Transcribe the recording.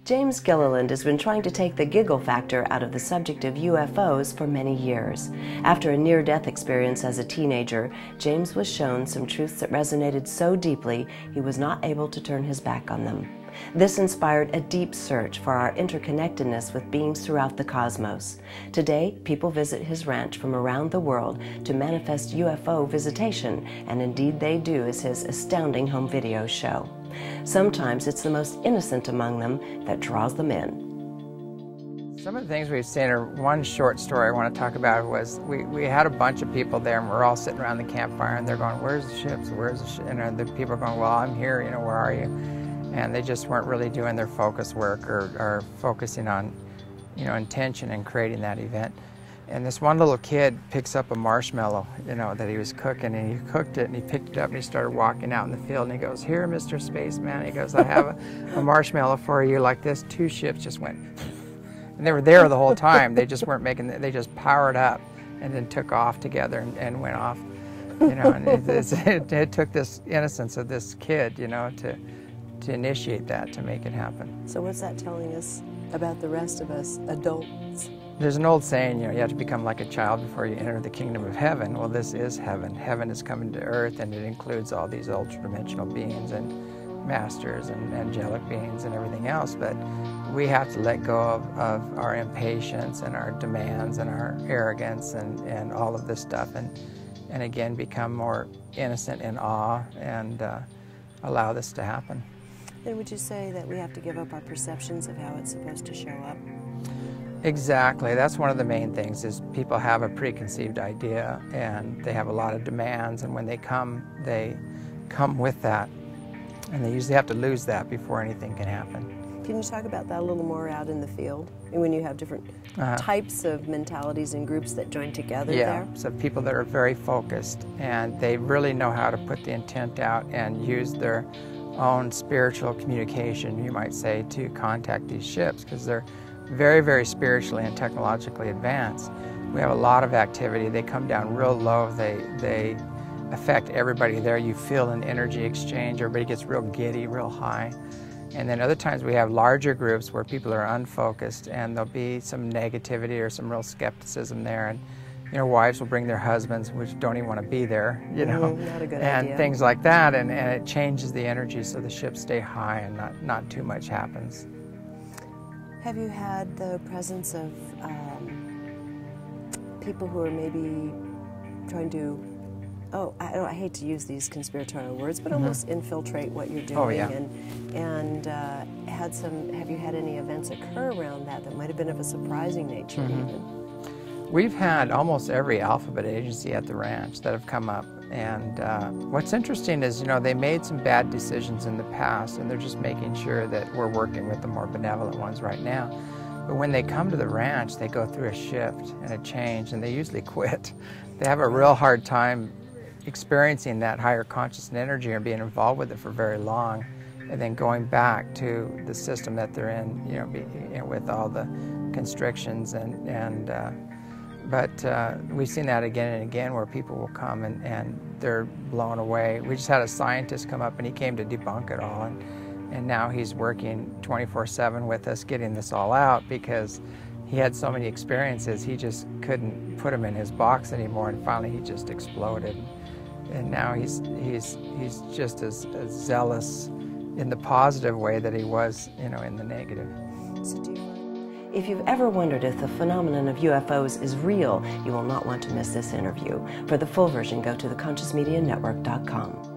James Gilliland has been trying to take the giggle factor out of the subject of UFOs for many years. After a near-death experience as a teenager, James was shown some truths that resonated so deeply he was not able to turn his back on them. This inspired a deep search for our interconnectedness with beings throughout the cosmos. Today, people visit his ranch from around the world to manifest UFO visitation, and indeed they do, as his astounding home videos show. Sometimes it's the most innocent among them that draws them in. Some of the things we've seen, or one short story I want to talk about was we had a bunch of people there, and we're all sitting around the campfire, and they're going, "Where's the ships? Where's the ship?" And the people are going, "Well, I'm here, where are you?" And they just weren't really doing their focus work or focusing on, intention and creating that event. And this one little kid picks up a marshmallow, that he was cooking, and he cooked it, and he picked it up, and he started walking out in the field, and he goes, "Here, Mr. Spaceman," he goes, "I have a marshmallow for you like this." 2 ships just went, and they were there the whole time. They just weren't they just powered up and then took off together and went off, and it took this innocence of this kid, to initiate that, to make it happen. So what's that telling us about the rest of us adults? There's an old saying, you have to become like a child before you enter the kingdom of heaven. Well, this is heaven. Heaven is coming to earth, and it includes all these ultra-dimensional beings and masters and angelic beings and everything else. But we have to let go of our impatience and our demands and our arrogance and all of this stuff, and again become more innocent in awe and allow this to happen. Then would you say that we have to give up our perceptions of how it's supposed to show up? Exactly. That's one of the main things, is people have a preconceived idea and they have a lot of demands, and when they come with that, and they usually have to lose that before anything can happen. Can you talk about that a little more out in the field? And when you have different types of mentalities and groups that join together there? Yeah, so people that are very focused, and they really know how to put the intent out and use their own spiritual communication, you might say, to contact these ships, because they're very, very spiritually and technologically advanced. We have a lot of activity. They come down real low. They affect everybody there. You feel an energy exchange. Everybody gets real giddy, real high. And then other times we have larger groups where people are unfocused, and there'll be some negativity or some real skepticism there. And wives will bring their husbands, which don't even want to be there, not a good and idea. Things like that, and it changes the energy so the ships stay high and not too much happens. Have you had the presence of people who are maybe trying to, I hate to use these conspiratorial words, but almost infiltrate what you're doing? Oh, yeah. And have you had any events occur around that might have been of a surprising nature even? We've had almost every alphabet agency at the ranch that have come up, and what's interesting is, they made some bad decisions in the past, and they're just making sure that we're working with the more benevolent ones right now. But when they come to the ranch, they go through a shift and a change, and they usually quit. They have a real hard time experiencing that higher conscious energy or being involved with it for very long, and then going back to the system that they're in, with all the constrictions but we've seen that again and again, where people will come and they're blown away. We just had a scientist come up, and he came to debunk it all, and now he's working 24/7 with us, getting this all out, because he had so many experiences, he just couldn't put them in his box anymore, and finally he just exploded. And now he's just as zealous in the positive way that he was, in the negative. If you've ever wondered if the phenomenon of UFOs is real, you will not want to miss this interview. For the full version, go to theconsciousmedianetwork.com.